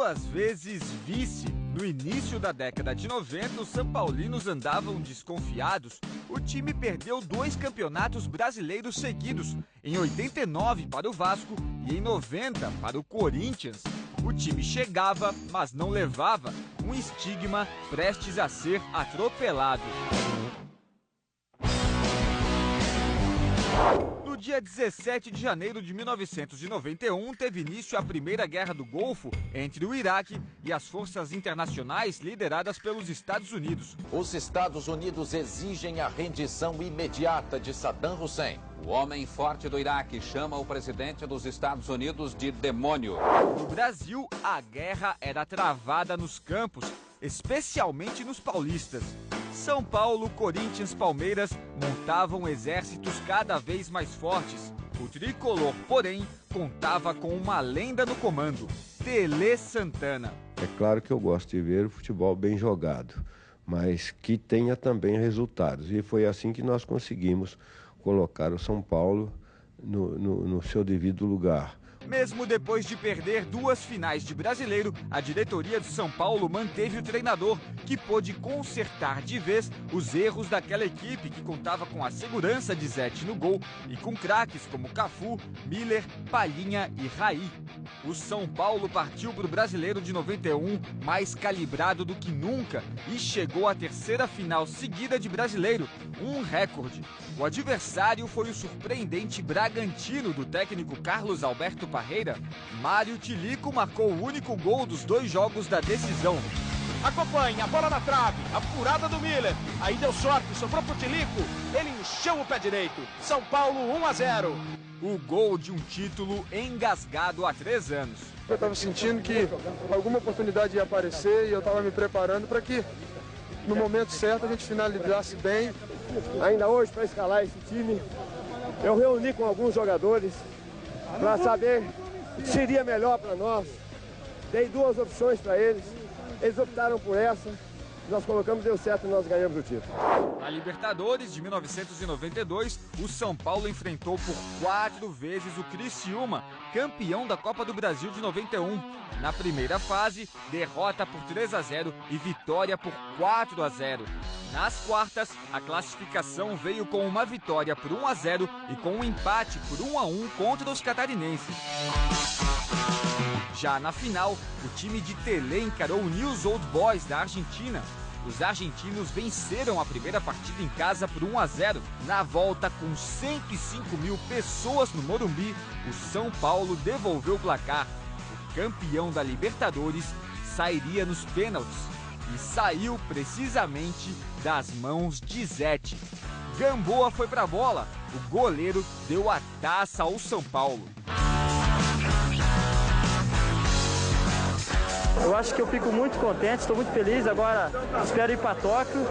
2 vezes vice. No início da década de 90, os São Paulinos andavam desconfiados. O time perdeu 2 campeonatos brasileiros seguidos, em 89 para o Vasco e em 90 para o Corinthians. O time chegava, mas não levava, um estigma prestes a ser atropelado. No dia 17 de janeiro de 1991, teve início a Primeira Guerra do Golfo entre o Iraque e as forças internacionais lideradas pelos Estados Unidos. Os Estados Unidos exigem a rendição imediata de Saddam Hussein. O homem forte do Iraque chama o presidente dos Estados Unidos de demônio. No Brasil, a guerra era travada nos campos, especialmente nos paulistas. São Paulo, Corinthians, Palmeiras montavam exércitos cada vez mais fortes. O tricolor, porém, contava com uma lenda no comando, Tele Santana. É claro que eu gosto de ver o futebol bem jogado, mas que tenha também resultados. E foi assim que nós conseguimos colocar o São Paulo no seu devido lugar. Mesmo depois de perder 2 finais de Brasileiro, a diretoria do São Paulo manteve o treinador, que pôde consertar de vez os erros daquela equipe que contava com a segurança de Zete no gol e com craques como Cafu, Miller, Palhinha e Raí. O São Paulo partiu para o Brasileiro de 91 mais calibrado do que nunca e chegou à 3ª final seguida de Brasileiro, um recorde. O adversário foi o surpreendente Bragantino do técnico Carlos Alberto Parreira. Mário Tilico marcou o único gol dos 2 jogos da decisão. Acompanha, a bola na trave, a furada do Miller. Aí deu sorte, sobrou pro Tilico. Ele encheu o pé direito. São Paulo 1-0. O gol de um título engasgado há 3 anos. Eu estava sentindo que alguma oportunidade ia aparecer e eu estava me preparando para que no momento certo a gente finalizasse bem. Ainda hoje, para escalar esse time, eu reuni com alguns jogadores para saber o que seria melhor para nós. Dei 2 opções para eles, eles optaram por essa, nós colocamos, deu certo e nós ganhamos o título. Na Libertadores de 1992, o São Paulo enfrentou por 4 vezes o Criciúma, campeão da Copa do Brasil de 91. Na primeira fase, derrota por 3-0 e vitória por 4-0. Nas quartas, a classificação veio com uma vitória por 1-0 e com um empate por 1-1 contra os catarinenses. Já na final, o time de Tele encarou o News Old Boys da Argentina. Os argentinos venceram a primeira partida em casa por 1-0. Na volta, com 105 mil pessoas no Morumbi, o São Paulo devolveu o placar. O campeão da Libertadores sairia nos pênaltis e saiu precisamente das mãos de Zete. Gamboa foi pra bola, o goleiro deu a taça ao São Paulo. Eu acho que eu fico muito contente, estou muito feliz. Agora espero ir para Tóquio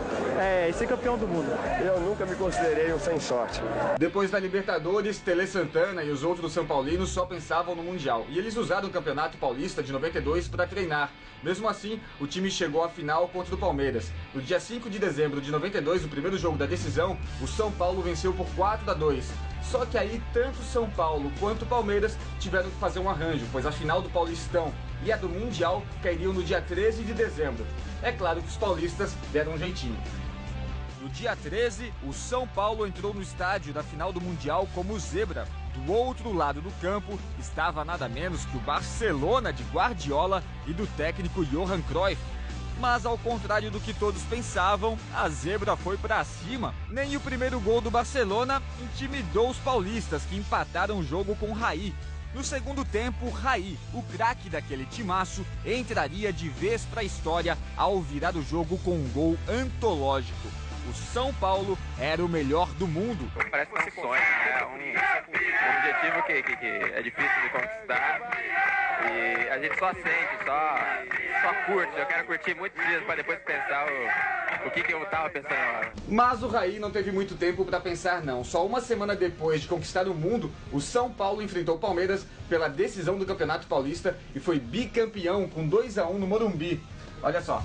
e ser campeão do mundo. Eu nunca me considerei um sem sorte. Depois da Libertadores, Tele Santana e os outros São Paulinos só pensavam no Mundial. E eles usaram o Campeonato Paulista de 92 para treinar. Mesmo assim, o time chegou à final contra o Palmeiras. No dia 5 de dezembro de 92, o primeiro jogo da decisão, o São Paulo venceu por 4-2. Só que aí, tanto São Paulo quanto o Palmeiras tiveram que fazer um arranjo, pois a final do Paulistão e a do Mundial cairiam no dia 13 de dezembro. É claro que os paulistas deram um jeitinho. No dia 13, o São Paulo entrou no estádio da final do Mundial como zebra. Do outro lado do campo estava nada menos que o Barcelona de Guardiola e do técnico Johan Cruyff. Mas ao contrário do que todos pensavam, a zebra foi pra cima. Nem o primeiro gol do Barcelona intimidou os paulistas, que empataram o jogo com Raí. No segundo tempo, Raí, o craque daquele timaço, entraria de vez pra história ao virar o jogo com um gol antológico. O São Paulo era o melhor do mundo. Parece que é um sonho, né? Um objetivo que é difícil de conquistar. E a gente só sente, só curte. Eu quero curtir muitos dias para depois pensar o que eu tava pensando na hora. Mas o Raí não teve muito tempo para pensar não. Só uma semana depois de conquistar o mundo, o São Paulo enfrentou o Palmeiras pela decisão do Campeonato Paulista e foi bicampeão com 2-1 no Morumbi. Olha só.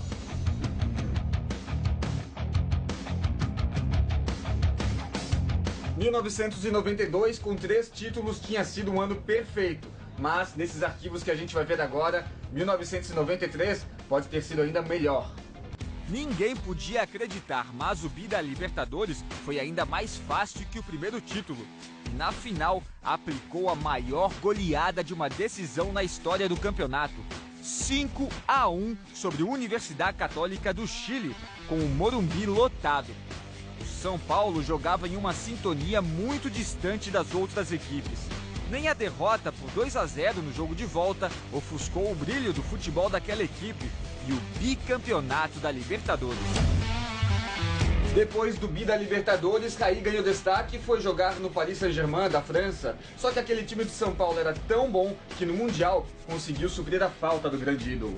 Em 1992, com 3 títulos, tinha sido um ano perfeito. Mas, nesses arquivos que a gente vai ver agora, 1993 pode ter sido ainda melhor. Ninguém podia acreditar, mas o bi da Libertadores foi ainda mais fácil que o primeiro título. E na final, aplicou a maior goleada de uma decisão na história do campeonato. 5-1 sobre a Universidade Católica do Chile, com o Morumbi lotado. O São Paulo jogava em uma sintonia muito distante das outras equipes. Nem a derrota por 2-0 no jogo de volta ofuscou o brilho do futebol daquela equipe e o bicampeonato da Libertadores. Depois do bi da Libertadores, Raí ganhou destaque e foi jogar no Paris Saint-Germain da França. Só que aquele time de São Paulo era tão bom que no Mundial conseguiu suprir a falta do grande ídolo.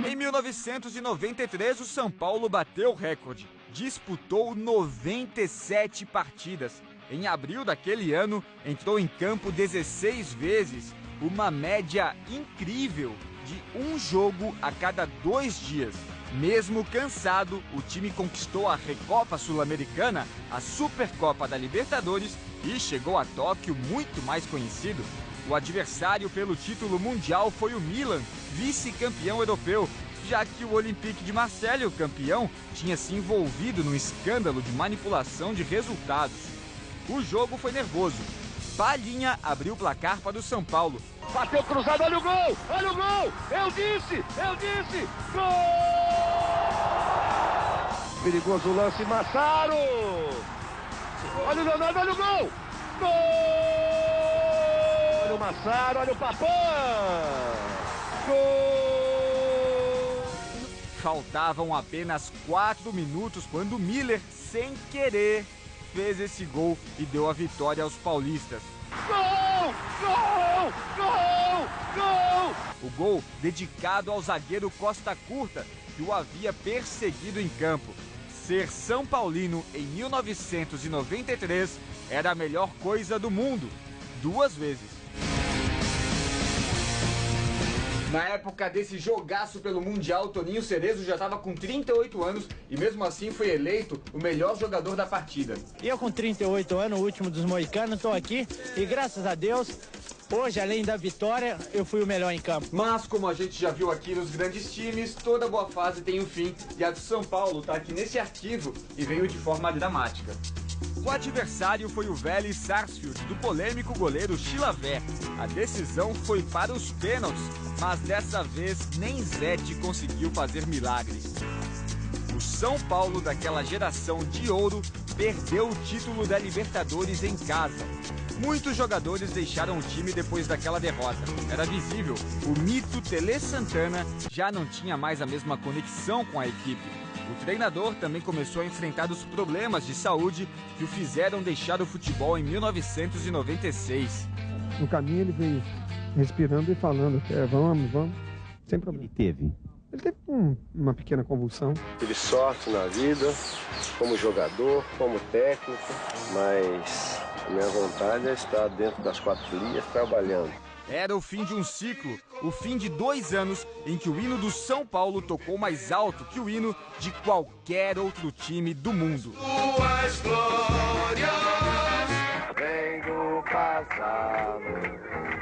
Em 1993, o São Paulo bateu o recorde. Disputou 97 partidas. Em abril daquele ano, entrou em campo 16 vezes, uma média incrível de um jogo a cada 2 dias. Mesmo cansado, o time conquistou a Recopa Sul-Americana, a Supercopa da Libertadores e chegou a Tóquio muito mais conhecido. O adversário pelo título mundial foi o Milan, vice-campeão europeu, já que o Olympique de Marseille, o campeão, tinha se envolvido num escândalo de manipulação de resultados. O jogo foi nervoso. Palhinha abriu o placar para o São Paulo. Bateu cruzado, olha o gol! Olha o gol! Eu disse! Gol! Perigoso o lance, Massaro! Olha o Leonardo, olha o gol! Gol! Olha o Massaro, olha o Papão! Gol! Faltavam apenas 4 minutos quando Miller, sem querer, fez esse gol e deu a vitória aos paulistas. Gol! Gol! Gol! Gol! O gol dedicado ao zagueiro Costa Curta, que o havia perseguido em campo. Ser São Paulino em 1993 era a melhor coisa do mundo, 2 vezes. Na época desse jogaço pelo Mundial, Toninho Cerezo já estava com 38 anos e mesmo assim foi eleito o melhor jogador da partida. E eu com 38 anos, o último dos moicanos, estou aqui e graças a Deus, hoje além da vitória, eu fui o melhor em campo. Mas como a gente já viu aqui nos grandes times, toda boa fase tem um fim e a do São Paulo está aqui nesse arquivo e veio de forma dramática. O adversário foi o Vélez Sarsfield, do polêmico goleiro Chilavert. A decisão foi para os pênaltis, mas dessa vez nem Zete conseguiu fazer milagres. O São Paulo daquela geração de ouro perdeu o título da Libertadores em casa. Muitos jogadores deixaram o time depois daquela derrota. Era visível, o mito Tele Santana já não tinha mais a mesma conexão com a equipe. O treinador também começou a enfrentar os problemas de saúde que o fizeram deixar o futebol em 1996. No caminho ele veio respirando e falando, vamos, sem problema. Ele teve uma pequena convulsão. Tive sorte na vida, como jogador, como técnico, mas a minha vontade é estar dentro das 4 linhas trabalhando. Era o fim de um ciclo, o fim de 2 anos em que o hino do São Paulo tocou mais alto que o hino de qualquer outro time do mundo. Suas glórias vem do passado.